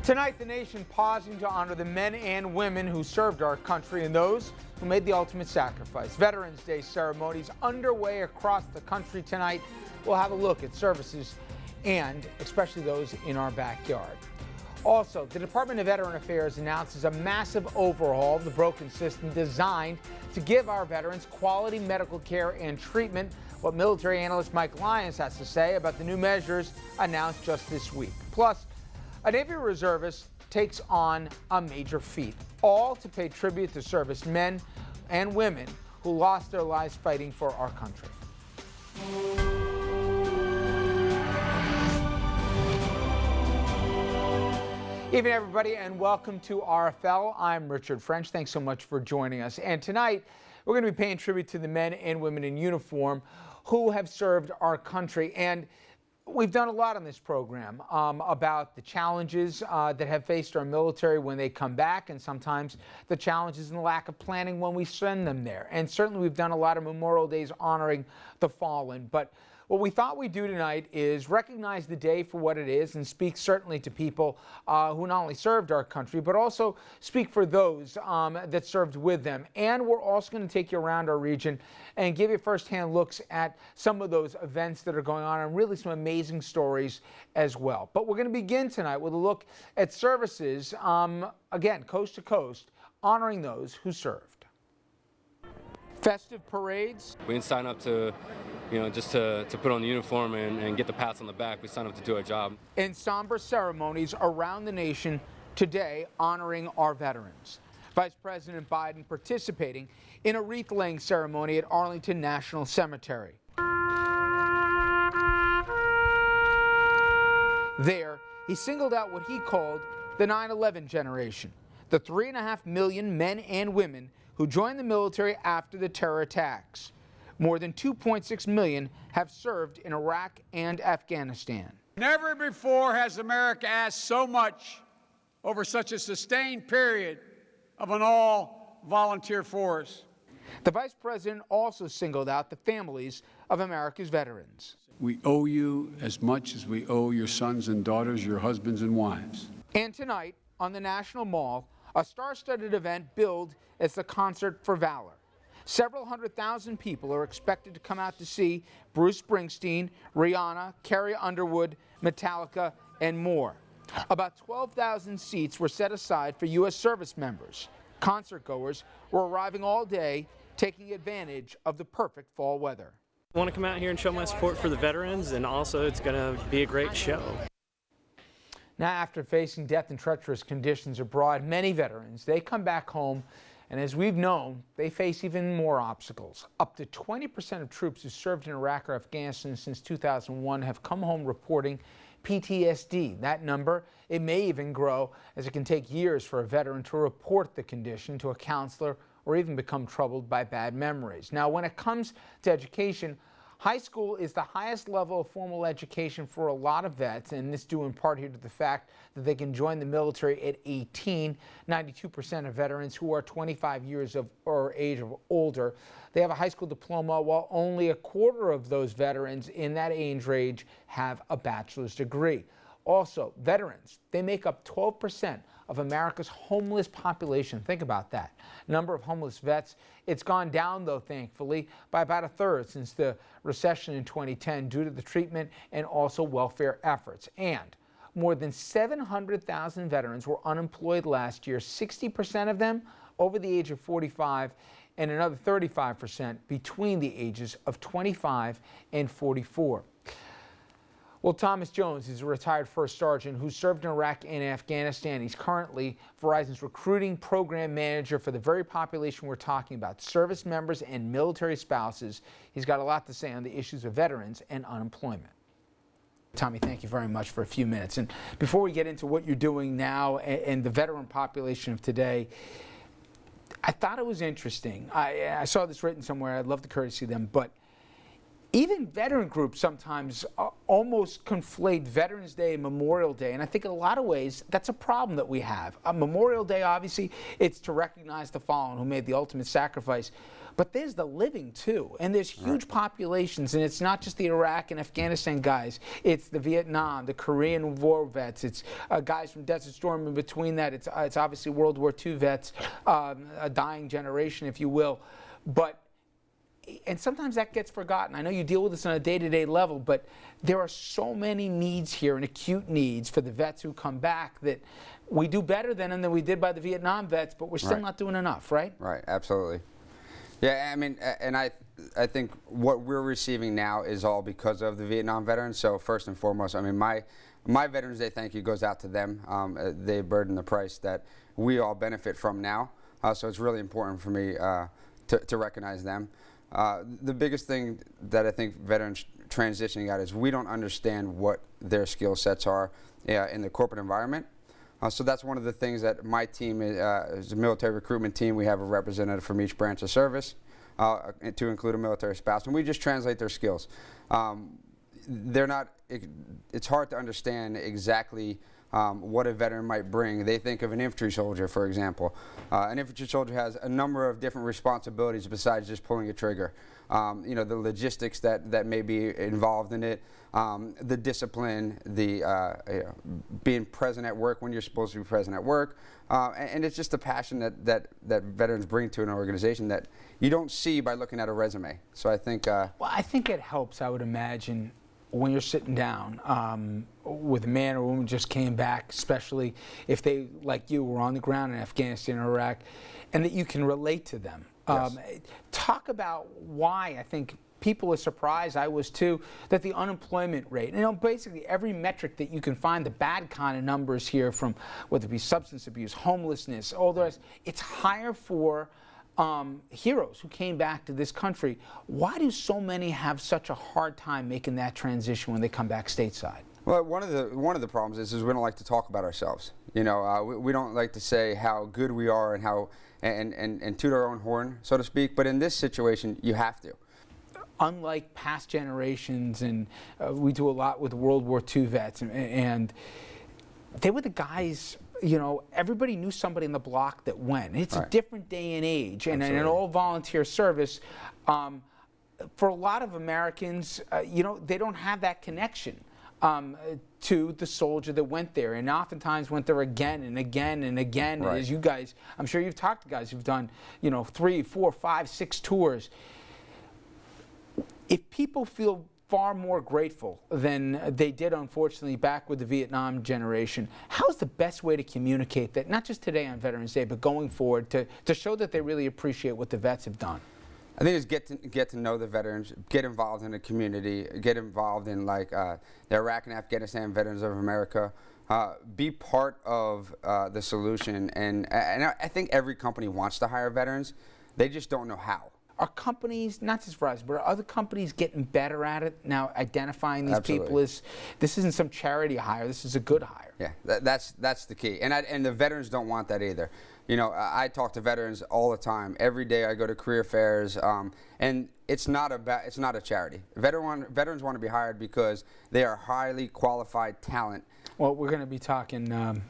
Tonight, the nation pausing to honor the men and women who served our country and those who made the ultimate sacrifice. Veterans Day ceremonies underway across the country tonight. We'll have a look at services and especially those in our backyard. Also, the Department of Veteran Affairs announces a massive overhaul of the broken system designed to give our veterans quality medical care and treatment. What military analyst Mike Lyons has to say about the new measures announced just this week. Plus, a Navy reservist takes on a major feat, all to pay tribute to servicemen and women who lost their lives fighting for our country. Evening, everybody, and welcome to RFL. I'm Richard French. Thanks so much for joining us. And tonight, we're going to be paying tribute to the men and women in uniform who have served our country. And we've done a lot on this program about the challenges that have faced our military when they come back, and sometimes the challenges and the lack of planning when we send them there. And certainly we've done a lot of Memorial Days honoring the fallen. But what we thought we'd do tonight is recognize the day for what it is and speak certainly to people who not only served our country, but also speak for those that served with them. And we're also going to take you around our region and give you firsthand looks at some of those events that are going on and really some amazing stories as well. But we're going to begin tonight with a look at services, again, coast to coast, honoring those who served. Festive parades. We didn't sign up to, just to put on the uniform and get the pats on the back. We signed up to do our job. And somber ceremonies around the nation today honoring our veterans. Vice President Biden participating in a wreath-laying ceremony at Arlington National Cemetery. There, he singled out what he called the 9/11 generation, the 3.5 million men and women who joined the military after the terror attacks. More than 2.6 million have served in Iraq and Afghanistan. Never before has America asked so much over such a sustained period of an all-volunteer force. The Vice President also singled out the families of America's veterans. We owe you as much as we owe your sons and daughters, your husbands and wives. And tonight, on the National Mall, a star-studded event billed as the Concert for Valor. Several 100,000 people are expected to come out to see Bruce Springsteen, Rihanna, Carrie Underwood, Metallica, and more. About 12,000 seats were set aside for U.S. service members. Concertgoers were arriving all day, taking advantage of the perfect fall weather. I want to come out here and show my support for the veterans, and also it's going to be a great show. Now, after facing death in treacherous conditions abroad, many veterans, they come back home, and as we've known, they face even more obstacles. Up to 20% of troops who served in Iraq or Afghanistan since 2001 have come home reporting PTSD. That number, it may even grow, as it can take years for a veteran to report the condition to a counselor or even become troubled by bad memories. Now, when it comes to education, high school is the highest level of formal education for a lot of vets, and this due in part here to the fact that they can join the military at 18. 92% of veterans who are 25 years of or age or older, they have a high school diploma, while only a quarter of those veterans in that age range have a bachelor's degree. Also, veterans, they make up 12% of America's homeless population. Think about that. Number of homeless vets, it's gone down, though, thankfully, by about a third since the recession in 2010 due to the treatment and also welfare efforts. And more than 700,000 veterans were unemployed last year, 60% of them over the age of 45, and another 35% between the ages of 25 and 44. Well, Thomas Jones is a retired first sergeant who served in Iraq and Afghanistan. He's currently Verizon's recruiting program manager for the very population we're talking about, service members and military spouses. He's got a lot to say on the issues of veterans and unemployment. Tommy, thank you very much for a few minutes. And before we get into what you're doing now and the veteran population of today, I thought it was interesting. I saw this written somewhere. I'd love the courtesy of them, but even veteran groups sometimes almost conflate Veterans Day and Memorial Day, and I think in a lot of ways that's a problem that we have. Memorial Day, obviously, it's to recognize the fallen who made the ultimate sacrifice, but there's the living too, and there's huge populations, and it's not just the Iraq and Afghanistan guys, it's the Vietnam, the Korean War vets, it's guys from Desert Storm in between that, it's obviously World War II vets, a dying generation, if you will, and sometimes that gets forgotten. I know you deal with this on a day-to-day level, but there are so many needs here and acute needs for the vets who come back that we do better than them than we did by the Vietnam vets, but we're still not doing enough, right? Right, absolutely. Yeah, I mean, and I think what we're receiving now is all because of the Vietnam veterans. So first and foremost, I mean, my Veterans Day thank you goes out to them. They burden the price that we all benefit from now. So it's really important for me to recognize them. The biggest thing that I think veterans transitioning out is we don't understand what their skill sets are in the corporate environment. So that's one of the things that my team is a military recruitment team. We have a representative from each branch of service to include a military spouse, and we just translate their skills. It's hard to understand exactly what a veteran might bring. They think of an infantry soldier, for example. An infantry soldier has a number of different responsibilities besides just pulling a trigger. You know, the logistics that may be involved in it, the discipline, the being present at work when you're supposed to be present at work, and it's just the passion that veterans bring to an organization that you don't see by looking at a resume. So I think. Well, I think it helps, I would imagine, when you're sitting down with a man or woman who just came back, especially if they, like you, were on the ground in Afghanistan or Iraq, and that you can relate to them. Yes. Talk about why I think people are surprised, I was too, that the unemployment rate, you know, basically every metric that you can find, the bad kind of numbers here, from whether it be substance abuse, homelessness, all the rest, it's higher for heroes who came back to this country. Why do so many have such a hard time making that transition when they come back stateside? Well, one of the problems is we don't like to talk about ourselves. You know, we don't like to say how good we are and how and toot our own horn, so to speak. But in this situation, you have to. Unlike past generations, and we do a lot with World War II vets, and they were the guys. You know, everybody knew somebody in the block that went. It's a different day and age, and an all-volunteer service. For a lot of Americans, you know, they don't have that connection to the soldier that went there, and oftentimes went there again and again and again. Right. As you guys, I'm sure you've talked to guys who've done, you know, 3, 4, 5, 6 tours. If people feel far more grateful than they did, unfortunately, back with the Vietnam generation, how's the best way to communicate that, not just today on Veterans Day, but going forward, to show that they really appreciate what the vets have done? I think it's get to know the veterans, get involved in the community, get involved in like the Iraq and Afghanistan Veterans of America, be part of the solution. And I think every company wants to hire veterans, they just don't know how. Are companies, not just Verizon, but are other companies getting better at it now, identifying these people as, this isn't some charity hire, this is a good hire? Yeah, that's the key. And the veterans don't want that either. You know, I talk to veterans all the time. Every day I go to career fairs, and it's not a charity. Veterans want to be hired because they are highly qualified talent. Well, we're going to be talking to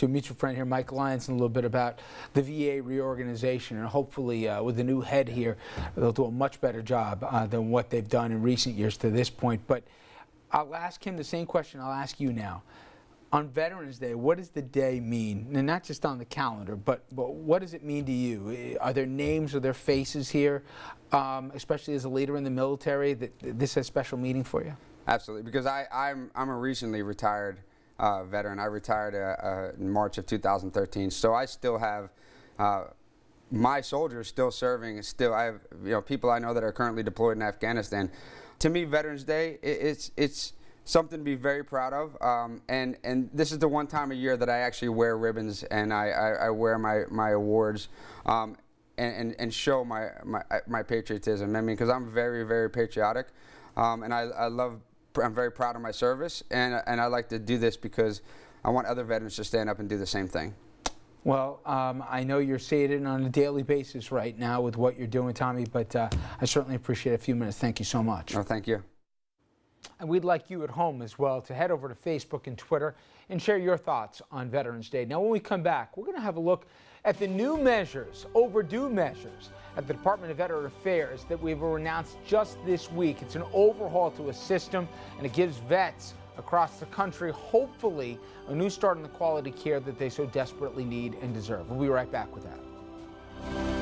a mutual friend here, Mike Lyons, in a little bit about the VA reorganization, and hopefully with the new head here, they'll do a much better job than what they've done in recent years to this point. But I'll ask him the same question I'll ask you now. On Veterans Day, what does the day mean? And not just on the calendar, but what does it mean to you? Are there names or there faces here, especially as a leader in the military, that this has special meaning for you? Absolutely, because I'm a recently retired veteran. I retired in March of 2013, so I still have my soldiers still serving. I have people I know that are currently deployed in Afghanistan. To me, Veterans Day, it's something to be very proud of, and this is the one time a year that I actually wear ribbons and I wear my awards and show my patriotism. I mean, because I'm very, very patriotic, and I'm very proud of my service, and I like to do this because I want other veterans to stand up and do the same thing. Well, I know you're seeing it on a daily basis right now with what you're doing, Tommy, but I certainly appreciate a few minutes. Thank you so much. No, thank you. And we'd like you at home as well to head over to Facebook and Twitter and share your thoughts on Veterans Day. Now, when we come back, we're going to have a look at the new measures, overdue measures, at the Department of Veteran Affairs that we've announced just this week. It's an overhaul to a system, and it gives vets across the country, hopefully, a new start in the quality care that they so desperately need and deserve. We'll be right back with that.